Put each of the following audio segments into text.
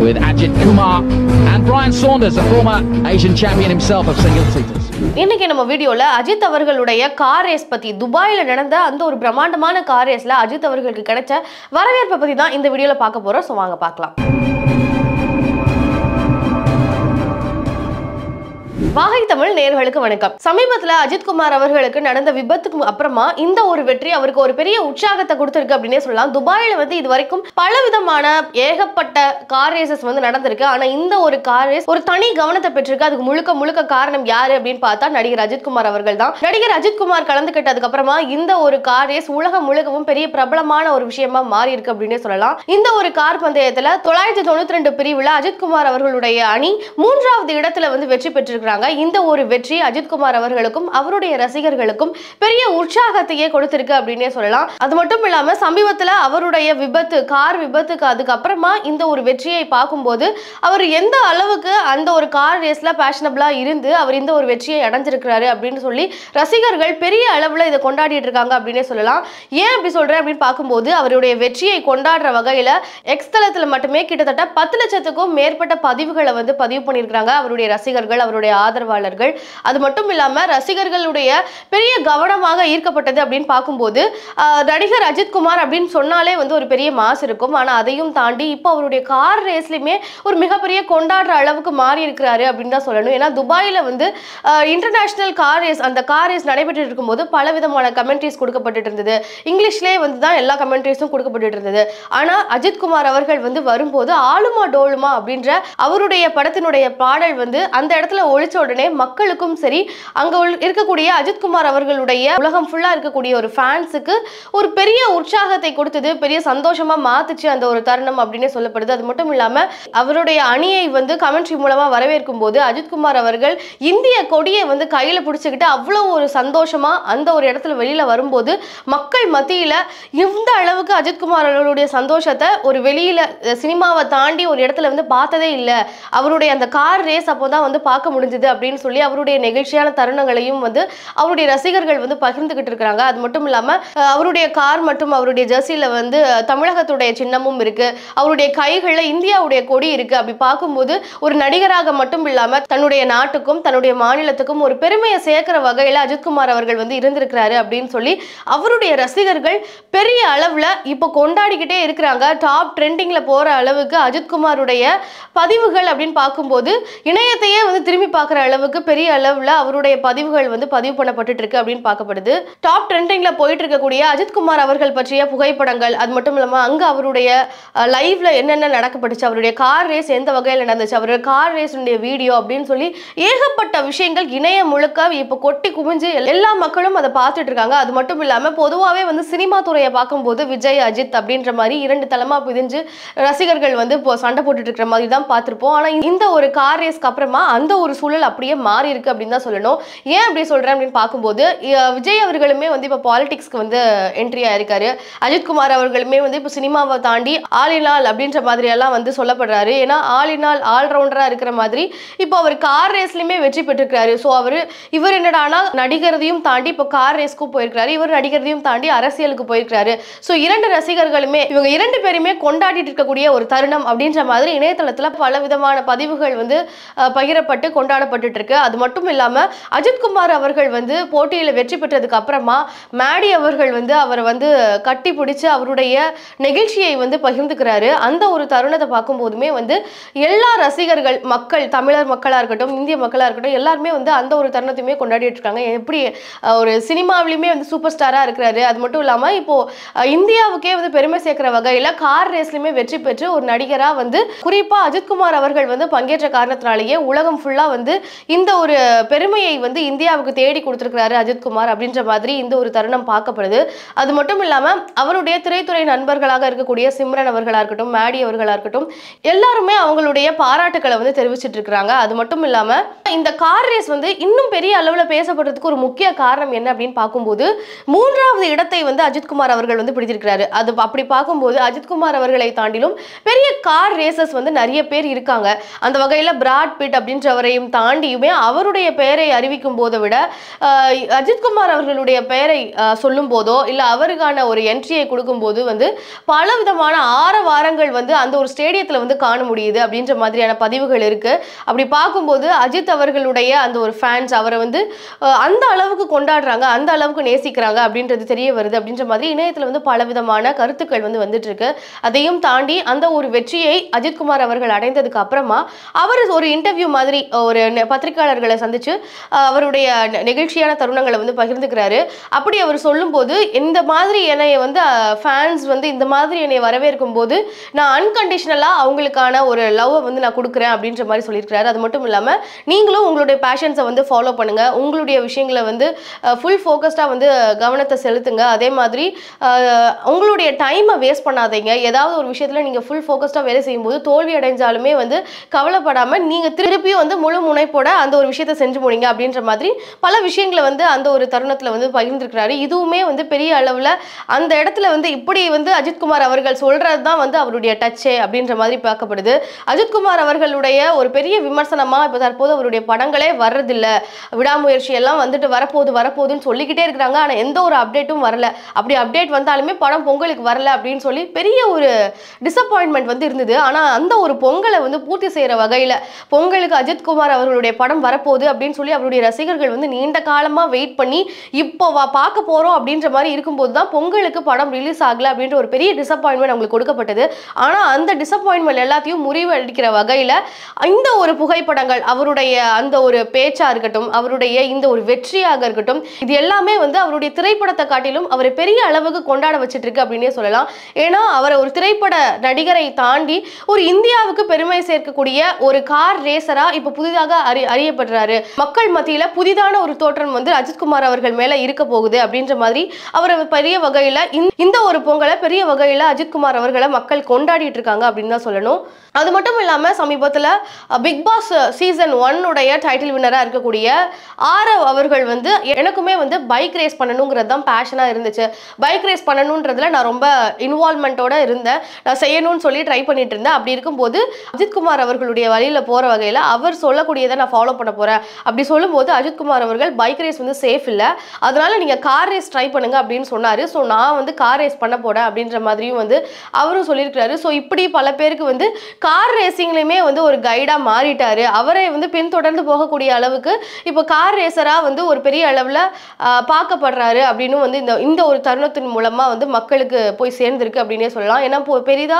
with Ajit Kumar and Brian Saunders, a former Asian champion himself of single seaters. இன்னைக்கு நம்ம வீடியோல அஜித் அவர்களுடைய car race பத்தி, துபாயில நடந்த அந்த ஒரு பிரம்மாண்டமான கார் ரேஸ்ல அஜித் அவர்களுக்கு கிடைச்ச வரவேற்பை பத்தி தான் இந்த வீடியோல பார்க்க போறோம். சோ வாங்க பார்க்கலாம். வாகை தமிழ் நேயர்களுக்கு வணக்கம். சமீபத்துல அஜித் குமார் அவர்களுக்கு நடந்த விபத்துக்கு அப்புறமா இந்த ஒரு வெற்றி அவருக்கு ஒரு பெரிய உற்சாகத்தை கொடுத்திருக்கு அப்படின்னே சொல்லலாம். துபாயில இது வரைக்கும் பல விதமான ஏகப்பட்ட கார் ரேசஸ் நடந்திருக்கு. ஆனா இந்த ஒரு கார் ரேஸ் ஒரு தனி கவனத்தை பெற்றிருக்கு. அதுக்கு முழுக்க காரணம் யாரு அப்படின்னு பார்த்தா நடிகர் அஜித் குமார் அவர்கள் தான். நடிகர் அஜித் குமார் கலந்துக்கிட்டதுக்கு அப்புறமா இந்த ஒரு கார் ரேஸ் உலகம் முழுக்கவும் பெரிய பிரபலமான ஒரு விஷயமா மாறி இருக்கு அப்படின்னே சொல்லலாம். இந்த ஒரு கார் பந்தயத்துல 992 பிரிவுல அஜித் குமார் அவர்களுடைய அணி 3வது இடத்துல வெற்றி பெற்றிருக்கிறாங்க. இந்த ஒரு வெற்றி அஜித் குமார் அவர்களுக்கும் அவருடைய ரசிகர்களுக்கும் பெரிய உற்சாகத்தையே கொடுத்திருக்கு அப்படின்னே சொல்லலாம். அது மட்டும் இல்லாம சமீபத்துல அவருடைய கார் விபத்துக்கு அதுக்கப்புறமா இந்த ஒரு வெற்றியை பார்க்கும்போது அவர் எந்த அளவுக்கு அந்த ஒரு கார் ரேஸ்ல பேஷனபிளா இருந்து அவர் இந்த ஒரு வெற்றியை அடைஞ்சிருக்கிறாரு அப்படின்னு சொல்லி ரசிகர்கள் பெரிய அளவுல இதை கொண்டாடிட்டு இருக்காங்க அப்படின்னே சொல்லலாம். ஏன் அப்படி சொல்றேன் அப்படின்னு பார்க்கும்போது அவருடைய வெற்றியை கொண்டாடுற வகையில எக்ஸ் தளத்துல மட்டுமே கிட்டத்தட்ட 10 லட்சத்துக்கும் மேற்பட்ட பதிவுகளை பதிவு பண்ணியிருக்காங்க அவருடைய ரசிகர்கள், அவருடைய ஆதரவாளர்கள். அது மட்டும் இல்லாம ரசிகர்களுடைய பெரிய கவனமாக ஈர்க்கப்பட்டது அப்படின்னு பார்க்கும்போது நடிகர் அஜித் குமார் அப்படின்னு சொன்னாலே ஒரு பெரிய மாஸ் இருக்கும். ஆனா அதையும் தாண்டி இப்போ அவருடைய கார் ரேஸ்லயுமே ஒரு மிகப்பெரிய கொண்டாடுற அளவுக்கு மாறி இருக்கிறாரு அப்படின்னு தான் சொல்லணும். ஏன்னா துபாயில இன்டர்நேஷனல் கார் ரேஸ், அந்த கார் ரேஸ் நடைபெற்று இருக்கும்போது பல விதமான கமெண்ட்ரிஸ் கொடுக்கப்பட்டு இருந்தது. இங்கிலீஷ்லேயே தான் எல்லா கமெண்ட்ரிஸும் கொடுக்கப்பட்டு இருந்தது. ஆனா அஜித் குமார் அவர்கள் வரும்போது ஆளுமா டோலுமா அப்படின்ற அவருடைய படத்தினுடைய பாடல் அந்த இடத்துல ஒழிச்ச உடனே மக்களுக்கும் சரி, அங்க இருக்கக்கூடிய அஜித் குமார் அவர்களுடைய உலகம் ஃபுல்லா இருக்கக்கூடிய ஒரு ஃபேன்ஸுக்கு ஒரு பெரிய உற்சாகத்தை கொடுத்தது, பெரிய சந்தோஷமா மாத்துச்சு அந்த ஒரு தருணம் அப்படின்னு சொல்லப்படுது. அது மட்டும் இல்லாம அவருடைய அணியை கமெண்ட்ரி மூலமா வரவேற்கும் போது அஜித் குமார் அவர்கள் இந்திய கொடியை கையில பிடிச்சுக்கிட்டு அவ்வளவு ஒரு சந்தோஷமா அந்த ஒரு இடத்துல வெளியில வரும்போது மக்கள் மத்தியில இந்த அளவுக்கு அஜித் குமார் அவர்களுடைய சந்தோஷத்தை ஒரு வெளியில சினிமாவை தாண்டி ஒரு இடத்துல பார்த்ததே இல்லை. அவருடைய அந்த கார் ரேஸ் அப்போதான் பார்க்க முடிஞ்சது அப்படின்னு சொல்லி அவருடைய நெகிழ்ச்சியான தருணங்களையும் அவருடைய ரசிகர்கள் பகிர்ந்துகிட்டு இருக்காங்க. அது மட்டும் இல்லாம அவருடைய கார் மற்றும் அவருடைய ஜெர்சில தமிழகத்துடைய சின்னமும் இருக்கு, அவருடைய கைகள்ல இந்தியாவுடைய கொடி இருக்கு. அப்படி பார்க்கும்போது ஒரு நடிகராக மட்டும் இல்லாம தன்னுடைய நாட்டுக்கும் தன்னுடைய மாநிலத்துக்கும் ஒரு பெருமையை சேர்க்கிற வகையில அஜித் குமார் அவர்கள் இருந்திருக்கிறாரு அப்படின்னு சொல்லி அவருடைய ரசிகர்கள் பெரிய அளவுல இப்ப கொண்டாடிக்கிட்டே இருக்கிறாங்க. டாப் ட்ரெண்டிங்ல போற அளவுக்கு அஜித் குமாருடைய பதிவுகள் அப்படின்னு பார்க்கும்போது இணையத்தையே திரும்பி பார்க்குற அளவுக்கு பெரிய அளவுல அவருடைய பதிவுகள் பதிவு பண்ணப்பட்டு இருக்கு அப்படின்னு பார்க்கப்படுது. டாப் ட்ரெண்டிங்ல போயிட்டு இருக்கக்கூடிய அஜித் குமார் அவர்கள் பற்றிய புகைப்படங்கள், அது மட்டும் இல்லாம அங்க அவருடைய லைவ்ல என்னென்ன நடக்கப்பட்டுச்சு, அவருடைய கார் ரேஸ் எந்த வகையில் நடந்துச்சு, அவருடைய கார் ரேஸ் வீடியோ அப்படின்னு சொல்லி ஏகப்பட்ட விஷயங்கள் இணையம் முழுக்க இப்ப கொட்டி குவிஞ்சு எல்லா மக்களும் அதை பார்த்துட்டு இருக்காங்க. அது மட்டும் இல்லாம பொதுவாகவே சினிமா துறையை பார்க்கும்போது விஜய் அஜித் அப்படின்ற மாதிரி 2 தளமா பிரிஞ்சு ரசிகர்கள் இப்போ சண்டை போட்டுட்டு இருக்கிற மாதிரி தான் பார்த்திருப்போம். ஆனா இந்த ஒரு கார் ரேஸ்க்கு அப்புறமா அந்த ஒரு சூழல் அப்படியே மாறி இருக்கு அப்படின்னு தான் சொல்லணும். ஏன் அப்படி சொல்றேன் அப்படின்னு பார்க்கும்போது விஜய் அவர்களுமே இப்ப பாலிடிக்ஸ்க்கு என்ட்ரி ஆயிருக்காரு. அஜித் குமார் அவர்களுமே இப்ப சினிமாவை தாண்டி ஆலினால் அப்படின்ற மாதிரி எல்லாம் சொல்லப்படுறாரு. ஏன்னா ஆலினால் ஆல்ரவுண்டரா இருக்கிற மாதிரி இப்போ அவர் கார் ரேஸ்லயுமே வெற்றி பெற்றிருக்காரு. ஸோ இவர் என்னடானா நடிகரதையும் தாண்டி இப்போ கார் ரேஸ்க்கும் போயிருக்காரு, இவர் நடிகரதையும் தாண்டி அரசியலுக்கு போயிருக்காரு. ஸோ 2 ரசிகர்களுமே இவங்க 2 பேருமே கொண்டாடிட்டு இருக்கக்கூடிய ஒரு தருணம் அப்படின்ற மாதிரி இணையதளத்துல பல விதமான பதிவுகள் பகிரப்பட்டு கொண்டாடப்பட்டு இருக்கு. அது மட்டும் இல்லாம அஜித் குமார் அவர்கள் போட்டியில வெற்றி பெற்றதுக்கு அப்புறமா மேடி அவர்கள் அவரை கட்டி பிடிச்சு அவருடைய நெகிழ்ச்சியை பகிர்ந்துக்கிறாரு. அந்த ஒரு தருணத்தை பார்க்கும் போதுமே எல்லா ரசிகர்கள் மக்கள், தமிழர் மக்களா இருக்கட்டும் இந்திய மக்களா இருக்கட்டும் எல்லாருமே அந்த ஒரு தருணத்தையுமே கொண்டாடிட்டு இருக்காங்க. எப்படி ஒரு சினிமாவிலுமே சூப்பர் ஸ்டாரா இருக்கிறாரு. அது மட்டும் இல்லாம இப்போ இந்தியாவுக்கே பெருமை சேர்க்கிற வகையில கார் ரேஸ்லயுமே வெற்றி பெற்று ஒரு நடிகரா குறிப்பா அஜித் குமார் அவர்கள் பங்கேற்ற காரணத்தினாலேயே உலகம் ஃபுல்லா இந்த ஒரு பெருமையை இந்தியாவுக்கு தேடி கொடுத்திருக்கிறாரு அஜித் குமார் அப்படின்ற மாதிரி இந்த ஒரு தருணம் பார்க்கப்படுது. அது மட்டும் இல்லாம அவருடைய திரைத்துறை நண்பர்களாக இருக்கக்கூடிய சிம்ரன் அவர்களா இருக்கட்டும், மேடி அவர்களா இருக்கட்டும் எல்லாருமே அவங்களுடைய பாராட்டுக்களை தெரிவிச்சிட்டு இருக்காங்க. அது மட்டும் இல்லாம இந்த கார் ரேஸ் இன்னும் பெரிய அளவுல பேசப்படுறதுக்கு ஒரு முக்கிய காரணம் என்ன அப்படின்னு பார்க்கும்போது 3வது இடத்தை அஜித் குமார் அவர்கள் பிடித்திருக்கிறாரு. அது அப்படி பார்க்கும்போது அஜித் குமார் அவர்களை தாண்டிலும் பெரிய கார் ரேசஸ் நிறைய பேர் இருக்காங்க. அந்த வகையில பிராட் பிட் அப்படின்றவரையும் தாண்டி தாண்டியுமே அவருடைய பெயரை அறிவிக்கும் போதை விட அஜித்குமார் அவர்களுடைய பெயரை சொல்லும் போதோ இல்ல அவருக்கான ஒரு என்ட்ரியை கொடுக்கும் போது வந்து பல விதமான ஆரவாரங்கள் வந்து அந்த ஒரு ஸ்டேடியத்துல வந்து காண முடியுது அப்படின்ற மாதிரியான பதிவுகள் இருக்கு. அப்படி பார்க்கும்போது அஜித் அவர்களுடைய அந்த ஒரு ஃபேன்ஸ் அவரை வந்து அந்த அளவுக்கு கொண்டாடுறாங்க, அந்த அளவுக்கு நேசிக்கிறாங்க அப்படின்றது தெரிய வருது அப்படின்ற மாதிரி இணையத்துல வந்து பல விதமான கருத்துக்கள் வந்து வந்துட்டு இருக்கு. அதையும் தாண்டி அந்த ஒரு வெற்றியை அஜித்குமார் அவர்கள் அடைந்ததுக்கு அப்புறமா அவர் ஒரு இன்டர்வியூ மாதிரி ஒரு பத்திரிகையாளர்களை சந்திச்சு அவருடைய நெகிழ்ச்சியான தருணங்களை வந்து பகிர்ந்துக்கிறாரு. அப்படி அவர் சொல்லும் போது இந்த மாதிரி என்னைய வந்து ஃபேன்ஸ் வந்து இந்த மாதிரி என்னை வரவேற்கும் போது நான் அன்கண்டிஷனலா அவங்களுக்கான ஒரு லவ் வந்து நான் கொடுக்குறேன் அப்படின்ற மாதிரி சொல்லியிருக்கிறாரு. அது மட்டும் இல்லாம நீங்களும் உங்களுடைய பேஷன்ஸை வந்து ஃபாலோ பண்ணுங்க, உங்களுடைய விஷயங்களை வந்து ஃபுல் ஃபோக்கஸ்டா வந்து கவனத்தை செலுத்துங்க. அதே மாதிரி உங்களுடைய டைமை வேஸ்ட் பண்ணாதீங்க. ஏதாவது ஒரு விஷயத்துல நீங்க ஃபுல் ஃபோக்கஸ்டா வேலை செய்யும்போது தோல்வி அடைஞ்சாலுமே வந்து கவலைப்படாம நீங்க திருப்பியும் வந்து முழு முனைப்போட அந்த ஒரு விஷயத்தை செஞ்சு முடிங்க அப்படின்ற மாதிரி பல விஷயங்களை வந்து அந்த ஒரு தருணத்துல வந்து பகிர்ந்திருக்கிறாரு. இதுவுமே வந்து பெரிய அளவுல அந்த இடத்துல வந்து இப்படி வந்து அஜித்குமார் அவர்கள் சொல்றது தான் வந்து அவருடைய டச்சே அப்படின்ற மாதிரி பார்க்கப்படுது. அஜித்குமார் அவர்களுடைய ஒரு பெரிய விமர்சனமா இப்ப தற்போது அவருடைய படங்களே வர்றதில்லை, விடாமுயற்சி எல்லாம் வந்துட்டு வரப்போகுதுன்னு சொல்லிக்கிட்டே இருக்கிறாங்க. ஆனா எந்த ஒரு அப்டேட்டும் வரல. அப்படி அப்டேட் வந்தாலுமே படம் பொங்கலுக்கு வரல அப்படின்னு சொல்லி பெரிய ஒரு டிசப்பாயின்மெண்ட் வந்து இருந்தது. ஆனா அந்த ஒரு பொங்கலை வந்து பூர்த்தி செய்யற வகையில பொங்கலுக்கு அஜித்குமார் அவர்களுடைய படம் வரப்போகுது அப்படின்னு சொல்லி அவருடைய ரசிகர்கள் வந்து நீண்ட காலமா வெயிட் பண்ணி இப்போ பார்க்க போறோம் அப்படின்ற மாதிரி இருக்கும்போது தான் பொங்கலுக்கு படம் ரிலீஸ் ஆகல அப்படின்ற ஒரு பெரிய டிசப்பாயின்மெண்ட் அவங்களுக்கு கொடுக்கப்பட்டது. ஆனா அந்த டிசப்பாயின்மெண்ட் எல்லாத்தையும் முறிவடிக்கிற வகையில இந்த ஒரு புகைப்படங்கள், அவருடைய அந்த ஒரு பேச்சா இருக்கட்டும், அவருடைய இந்த ஒரு வெற்றியாக இருக்கட்டும், இது எல்லாமே வந்து அவருடைய திரைப்படத்தை காட்டிலும் அவரை பெரிய அளவுக்கு கொண்டாட வச்சிட்டு இருக்கு அப்படின்னே சொல்லலாம். ஏன்னா அவரை ஒரு திரைப்பட நடிகரை தாண்டி ஒரு இந்தியாவுக்கு பெருமை சேர்க்கக்கூடிய ஒரு கார் ரேசரா இப்ப புதிதாக அறியப்படுறாரு. மக்கள் மத்தியில புதிதான ஒரு தோற்றம் வந்து அஜித்குமார் அவர்கள் மேல இருக்க போகுது அப்படின்ற மாதிரி அவரை பெரிய வகையில இந்த ஒரு பொங்கலை பெரிய வகையில அஜித்குமார் அவர்களை மக்கள் கொண்டாடிட்டு இருக்காங்க அப்படின்னு தான் சொல்லணும். அது மட்டும் இல்லாம சமீபத்துல பிக் பாஸ் சீசன் 1 உடைய டைட்டில் வின்னரா இருக்கக்கூடிய ஆரவ் அவர்கள் வந்து எனக்குமே வந்து பைக் ரேஸ் பண்ணணுங்கிறது தான் பேஷனா இருந்துச்சு, பைக் ரேஸ் பண்ணணுன்றதுல நான் ரொம்ப இன்வால்வ்மெண்டோட இருந்தேன், நான் செய்யணும்னு சொல்லி ட்ரை பண்ணிட்டு இருந்தேன். அப்படி இருக்கும்போது அஜித்குமார் அவர்களுடைய வழியில போற வகையில அவர் சொல்லக்கூடியதை நான் ஃபாலோ பண்ண போறேன் அப்படி சொல்லும்போது அஜித்குமார் அவர்கள் பைக் ரேஸ் வந்து சேஃப் இல்லை, அதனால நீங்க கார் ரேஸ் ட்ரை பண்ணுங்க அப்படின்னு சொன்னாரு. ஸோ நான் வந்து கார் ரேஸ் பண்ண போறேன் அப்படின்ற மாதிரியும் வந்து அவரும் சொல்லியிருக்கிறாரு. ஸோ இப்படி பல பேருக்கு வந்து கார் ரேசிங்லயுமே வந்து ஒரு கைடா மாறிட்டாரு. அவரை வந்து பின்தொடர்ந்து போகக்கூடிய அளவுக்கு இப்போ கார் ரேசரா வந்து ஒரு பெரிய அளவுல பார்க்கப்படுறாரு அப்படின்னு வந்து இந்த ஒரு தருணத்தின் மூலமா வந்து மக்களுக்கு போய் சேர்ந்திருக்கு அப்படின்னே சொல்லலாம். ஏன்னா பெரிதா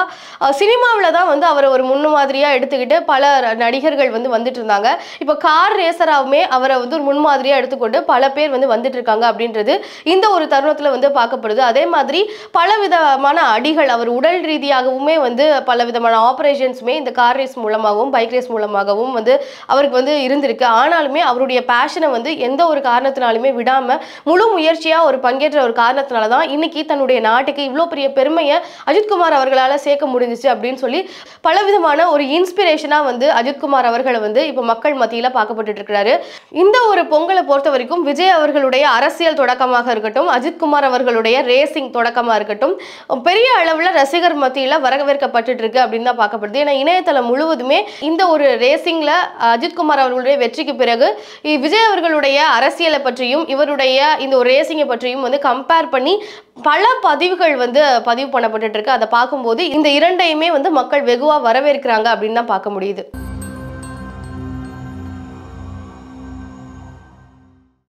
சினிமாவில் தான் வந்து அவரை ஒரு முன்மாதிரியா எடுத்துக்கிட்டு பல நடிகர்கள் வந்து வந்துட்டு இருந்தாங்க. இப்போ கார் ரேசராவுமே அவரை வந்து ஒரு முன்மாதிரியா எடுத்துக்கொண்டு பல பேர் வந்து வந்துட்டு இருக்காங்க அப்படின்றது இந்த ஒரு தருணத்துல வந்து பார்க்கப்படுது. அதே மாதிரி பல விதமான அடிகள் அவர் உடல் ரீதியாகவுமே வந்து பல விதமான ஆபரேஷன்ஸுமே இந்த கார் ரேஸ் மூலமாகவும் பைக் ரேஸ் மூலமாகவும் வந்து அவருக்கு வந்து இருந்திருக்கு. ஆனாலுமே அவருடைய பேஷனை வந்து எந்த ஒரு காரணத்தினாலுமே விடாம முழு முயற்சியா ஒரு பங்கேற்ற ஒரு காரணத்தினால தான் இன்னைக்கு தன்னுடைய நாட்டுக்கு இவ்வளோ பெரிய பெருமையை அஜித்குமார் அவர்களால் சேர்க்க முடிஞ்சிச்சு அப்படின்னு சொல்லி பலவிதமான ஒரு இன்ஸ்பிரேஷனா வந்து அஜித்குமார் அவர்களை வந்து இப்போ மக்கள் மத்தியில பார்க்கப்பட்டு இருக்கிறாரு. இந்த ஒரு பொங்கலை பொறுத்த வரைக்கும் விஜய் அவர்களுடைய அரசியல் தொடக்கமாக இருக்கட்டும், அஜித்குமார் அவர்களுடைய ரேசிங் தொடக்கமா இருக்கட்டும், பெரிய அளவுல ரசிகர் மத்தியில வரவேற்கப்பட்டு இருக்கு அப்படின்னு தான் பார்க்கப்படுது. ஏன்னா இணையதளம் முழுவதுமே இந்த ஒரு ரேசிங்ல அஜித்குமார் அவர்களுடைய வெற்றிக்கு பிறகு விஜய் அவர்களுடைய அரசியலை பற்றியும் இவருடைய இந்த ஒரு ரேசிங்கை பற்றியும் வந்து கம்பேர் பண்ணி பல பதிவுகள் வந்து பதிவு பண்ணப்பட்டு இருக்கு. அதை பார்க்கும்போது இந்த இரண்டையுமே வந்து மக்கள் வெகுவா வரவேற்கிறாங்க அப்படின்னு தான் பார்க்க முடியுது.